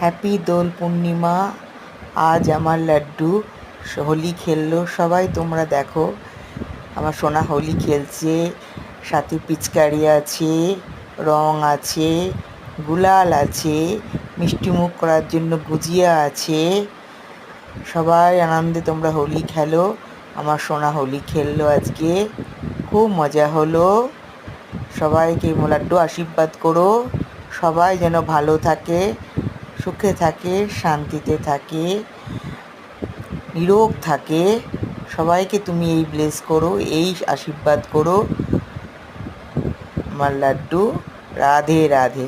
Happy Dol Purnima. আজ আমার লাড্ডু হোলি খেললো। সবাই তোমরা দেখো, আমার সোনা হোলি খেলছে, সাথে পিচকারি আছে, রং আছে, গুলাল আছে, মিষ্টি মুখ করার জন্য গুজিয়া আছে। সবাই আনন্দে তোমরা হোলি খেলো। আমার সোনা হোলি খেললো আজকে, খুব মজা হলো। সবাইকে লাড্ডু আশীর্বাদ করো, সবাই যেন ভালো থাকে, সুখে থাকে, শান্তিতে থাকে, নিরোগ থাকে। সবাইকে তুমি এই ব্লেস করো, এই আশীর্বাদ করো। আমার লাড্ডু, রাধে রাধে।